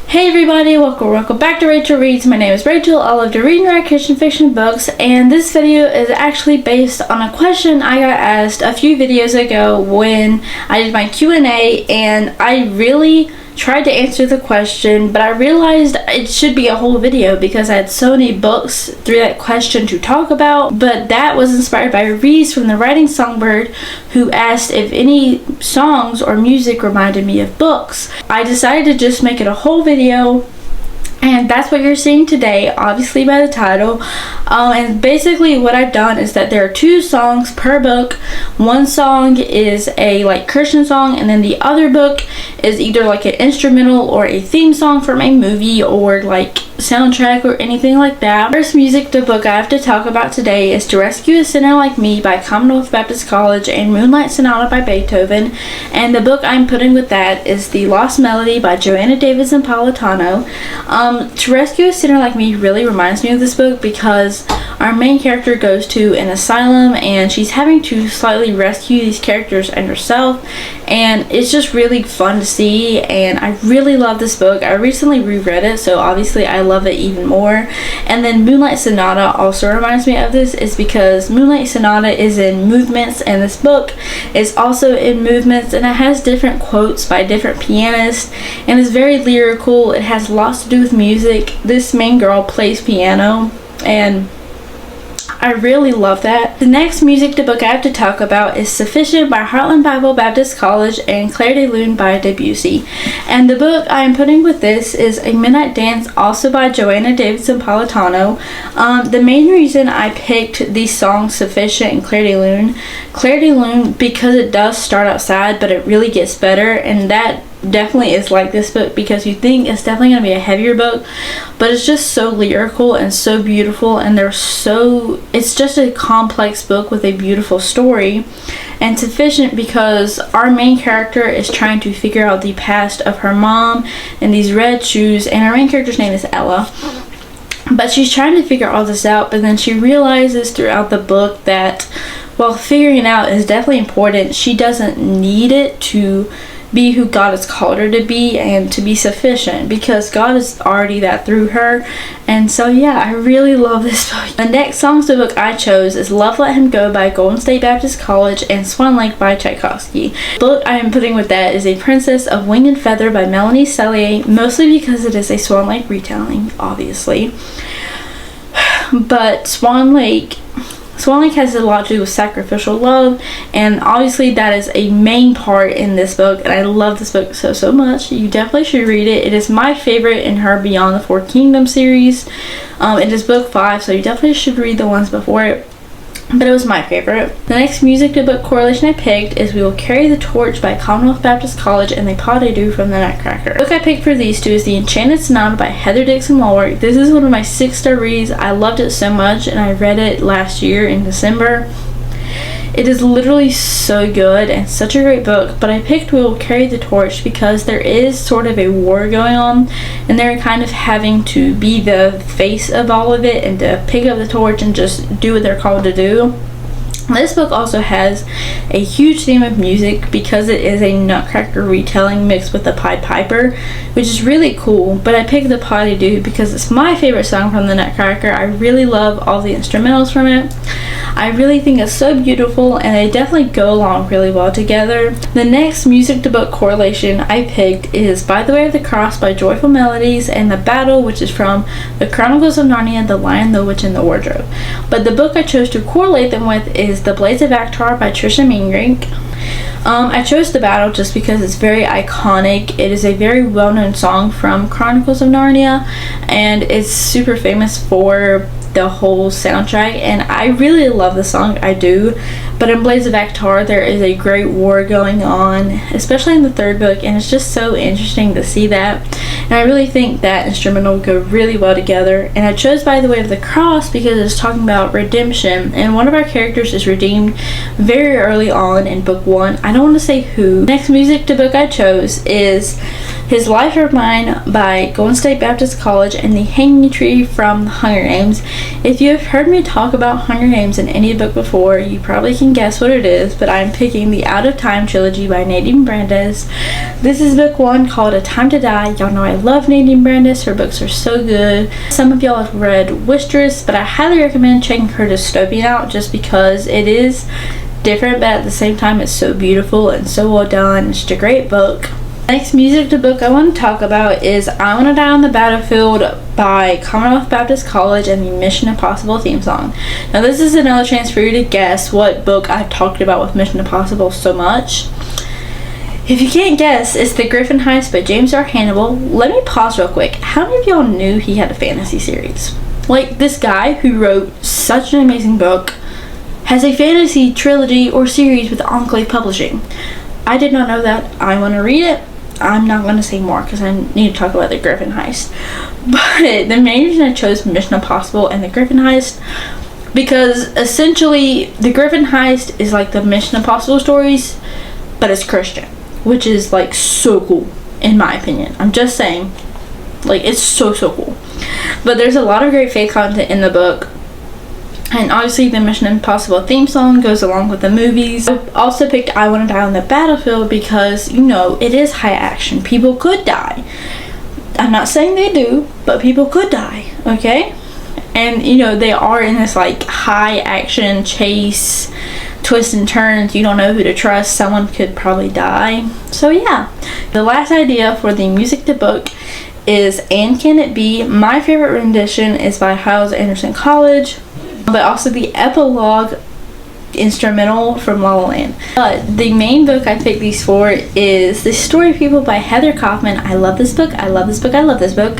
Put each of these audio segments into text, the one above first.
Hey everybody, welcome back to Rachel Reads. My name is Rachel. I love to read and write Christian fiction books, and this video is actually based on a question I got asked a few videos ago when I did my Q&A, and I really tried to answer the question, but I realized it should be a whole video because I had so many books through that question to talk about. But that was inspired by Reese from the writing Songbird, who asked if any songs or music reminded me of books. I decided to just make it a whole video, and that's what you're seeing today, obviously by the title. And basically what I've done is that there are 2 songs per book. One song is a Christian song, and then the other book is either like an instrumental or a theme song from a movie or soundtrack or anything like that. First music book I have to talk about today is To Rescue a Sinner Like Me by Commonwealth Baptist College and Moonlight Sonata by Beethoven. And the book I'm putting with that is The Lost Melody by Joanna Davis and Napolitano. To Rescue a Sinner Like Me really reminds me of this book because our main character goes to an asylum and she's having to slightly rescue these characters and herself, and it's just really fun to see, and I really love this book. I recently reread it, so obviously I love it even more. And then Moonlight Sonata also reminds me of this, is because Moonlight Sonata is in movements, and this book is also in movements, and it has different quotes by different pianists, and it's very lyrical. It has lots to do with music. This main girl plays piano, and I really love that. The next music book I have to talk about is Sufficient by Heartland Bible Baptist College and Claire de Lune by Debussy. And the book I am putting with this is A Midnight Dance, also by Joanna Davis and Napolitano. The main reason I picked these songs, Sufficient and Claire de Lune, because it does start out sad, but it really gets better, and that definitely is like this book because you think it's definitely going to be a heavier book, but it's just so lyrical and so beautiful, and it's just a complex book with a beautiful story. And Sufficient because our main character is trying to figure out the past of her mom and these red shoes, and our main character's name is Ella. But she's trying to figure all this out, but then she realizes throughout the book that while figuring it out is definitely important, she doesn't need it to be who God has called her to be and to be sufficient, because God is already that through her. And so yeah, I really love this book. The next songs book I chose is Love Let Him Go by Golden State Baptist College and Swan Lake by Tchaikovsky. The book I am putting with that is A Princess of Wing and Feather by Melanie Sellier, mostly because it is a Swan Lake retelling, obviously. But Swan Lake has a lot to do with sacrificial love, and obviously that is a main part in this book, and I love this book so much. You definitely should read it. It is my favorite in her Beyond the Four Kingdoms series. It is book 5, so you definitely should read the ones before it, but it was my favorite. The next music to book correlation I picked is We Will Carry the Torch by Commonwealth Baptist College and The Pas de Deux from the Nutcracker. The book I picked for these 2 is The Enchanted Sonata by Heather Dixon Walworth. This is one of my 6-star reads. I loved it so much, and I read it last year in December. It is literally so good and such a great book, but I picked We Will Carry the Torch because there is sort of a war going on, and they're kind of having to be the face of all of it and to pick up the torch and just do what they're called to do. This book also has a huge theme of music because it is a Nutcracker retelling mixed with the Pied Piper, which is really cool. But I picked the Pas de Deux because it's my favorite song from the Nutcracker. I really love all the instrumentals from it. I really think it's so beautiful, and they definitely go along really well together. The next music to book correlation I picked is By the Way of the Cross by Joyful Melodies and The Battle, which is from The Chronicles of Narnia, The Lion, the Witch, and the Wardrobe. But the book I chose to correlate them with is The Blades of Actar by Trisha Mingrink. I chose The Battle just because it's very iconic. It is a very well-known song from Chronicles of Narnia, and it's super famous for the whole soundtrack, and I really love the song, I do. But in Blades of Actar there is a great war going on, especially in the 3rd book, and it's just so interesting to see that, and I really think that instrumental go really well together. And I chose By the Way of the Cross because it's talking about redemption, and one of our characters is redeemed very early on in book 1. I don't want to say who. Next music to book I chose is His Life of Mine by Golden State Baptist College, and The Hanging Tree from The Hunger Games. If you have heard me talk about Hunger Games in any book before, you probably can guess what it is, but I'm picking the Out of Time trilogy by Nadine Brandes. This is book 1 called A Time to Die. Y'all know I love Nadine Brandes. Her books are so good. Some of y'all have read Wistress, but I highly recommend checking her dystopian out just because it is different, but at the same time it's so beautiful and so well done. It's just a great book. Next music to book I want to talk about is I Want to Die on the Battlefield by Commonwealth Baptist College and the Mission Impossible theme song. Now this is another chance for you to guess what book I've talked about with Mission Impossible so much. If you can't guess, it's The Griffin Heist by James R. Hannibal. Let me pause real quick. How many of y'all knew he had a fantasy series? Like, this guy who wrote such an amazing book has a fantasy trilogy or series with Enclave Publishing. I did not know that. I want to read it. I'm not going to say more because I need to talk about The Griffin Heist. But the main reason I chose Mission Impossible and The Griffin Heist, because essentially The Griffin Heist is like the Mission Impossible stories, but it's Christian, which is like so cool in my opinion. I'm just saying, like, it's so cool. But there's a lot of great faith content in the book. And obviously the Mission Impossible theme song goes along with the movies. I also picked I Want to Die on the Battlefield because, you know, it is high action. People could die. I'm not saying they do, but people could die, okay? And, you know, they are in this, like, high action chase, twists and turns. You don't know who to trust. Someone could probably die. So, yeah. The last idea for the music to book is And Can It Be? My favorite rendition is by Hyles Anderson College, but also the epilogue instrumental from La La Land. But the main book I picked these for is The Story People by Heather Kaufman. I love this book. I love this book. I love this book.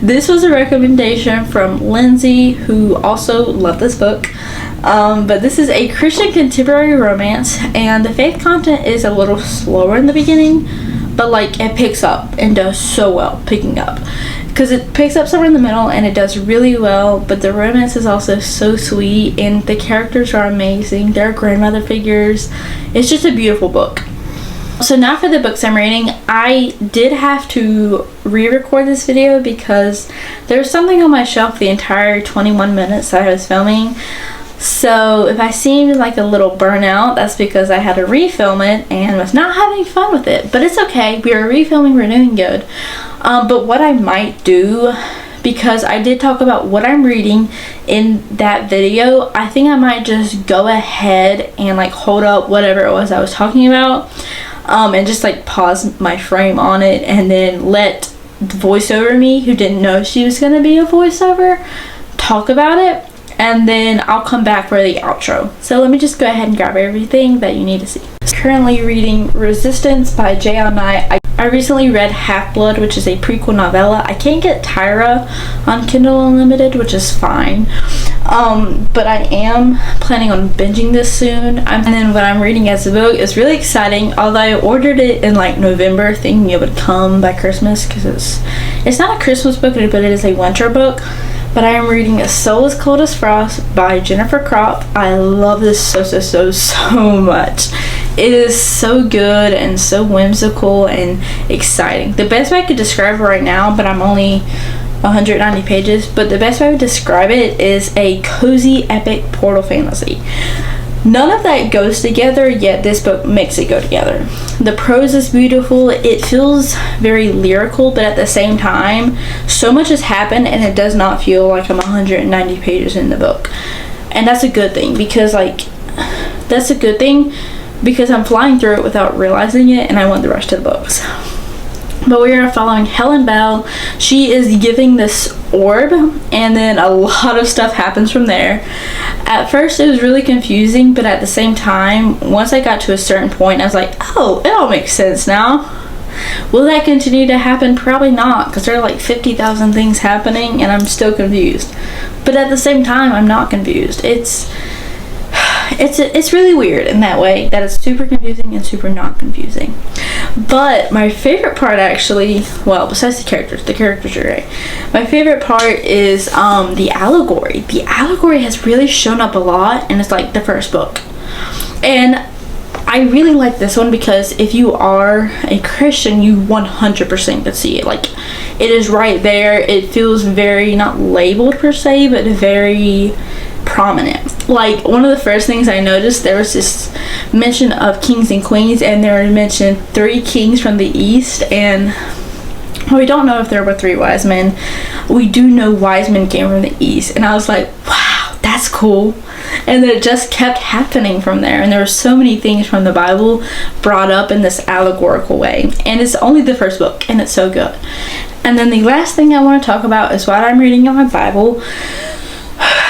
This was a recommendation from Lindsay, who also loved this book. But this is a Christian contemporary romance, and the faith content is a little slower in the beginning, but like it picks up and does so well picking up. Because it picks up somewhere in the middle and it does really well, but the romance is also so sweet and the characters are amazing. They're grandmother figures. It's just a beautiful book. So now for the books I'm reading. I did have to re-record this video because there's something on my shelf the entire 21 minutes that I was filming. So if I seemed like a little burnout, that's because I had to refilm it and was not having fun with it. But it's okay. We are refilming. We're doing good. But what I might do, because I did talk about what I'm reading in that video, I think I might just go ahead and like hold up whatever it was I was talking about, and just like pause my frame on it and then let the voiceover me, who didn't know she was going to be a voiceover, talk about it. And then I'll come back for the outro. So let me just go ahead and grab everything that you need to see. Currently reading Resistance by J.L. Knight. I recently read Half-Blood, which is a prequel novella. I can't get Tyra on Kindle Unlimited, which is fine. But I am planning on binging this soon. And then what I'm reading as a book is really exciting. Although I ordered it in like November, thinking it would come by Christmas, because it's not a Christmas book, but it is a winter book. But I am reading A Soul as Cold as Frost by Jennifer Kropp. I love this so much. It is so good and so whimsical and exciting. The best way I could describe it right now, but I'm only 190 pages, but the best way I would describe it is a cozy epic portal fantasy. None of that goes together, yet this book makes it go together. The prose is beautiful. It feels very lyrical, but at the same time, so much has happened and it does not feel like I'm 190 pages in the book. And that's a good thing, because I'm flying through it without realizing it, and I want the rest of the books. But we are following Helen Bell. She is giving this orb, and then a lot of stuff happens from there. At first it was really confusing, but at the same time, once I got to a certain point, I was like, oh, it all makes sense now. Will that continue to happen? Probably not, because there are like 50,000 things happening and I'm still confused. But at the same time, I'm not confused. It's really weird in that way, that it's super confusing and super not confusing. But my favorite part, actually, well, besides the characters are great. My favorite part is the allegory. The allegory has really shown up a lot, and it's like the first book. And I really like this one because if you are a Christian, you 100% could see it. Like, it is right there. It feels very, not labeled per se, but very prominent. Like, one of the first things I noticed, there was this mention of kings and queens, and there were mentioned 3 kings from the east, and we don't know if there were 3 wise men. We do know wise men came from the east, and I was like, wow, that's cool. And then it just kept happening from there, and there were so many things from the Bible brought up in this allegorical way, and it's only the first book, and it's so good. And then the last thing I want to talk about is what I'm reading in my Bible.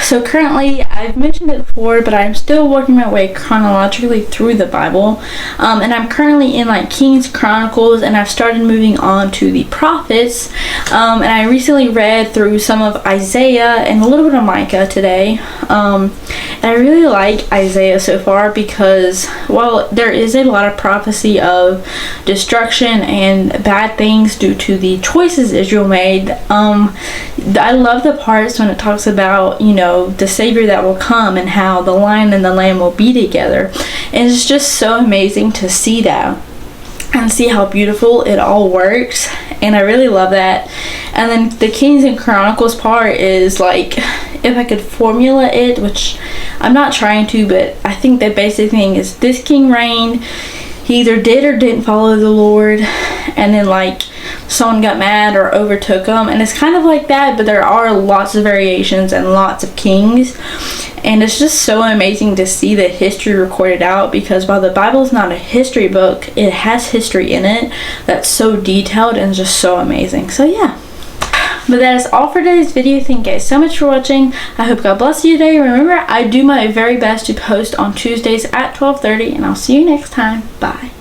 So currently, I've mentioned it before, but I'm still working my way chronologically through the Bible, and I'm currently in like Kings, Chronicles, and I've started moving on to the prophets, and I recently read through some of Isaiah and a little bit of Micah today, and I really like Isaiah so far because while there is a lot of prophecy of destruction and bad things due to the choices Israel made, I love the parts when it talks about, you know, the Savior that will come and how the Lion and the Lamb will be together. And it's just so amazing to see that and see how beautiful it all works, and I really love that. And then the Kings and Chronicles part is like, if I could formula it, which I'm not trying to, but I think the basic thing is this king reigned, he either did or didn't follow the Lord, and then like someone got mad or overtook him, and it's kind of like that, but there are lots of variations and lots of kings, and it's just so amazing to see the history recorded out, because while the Bible is not a history book, it has history in it that's so detailed and just so amazing. So yeah. But that is all for today's video. Thank you guys so much for watching. I hope God bless you today. Remember, I do my very best to post on Tuesdays at 12:30, and I'll see you next time. Bye.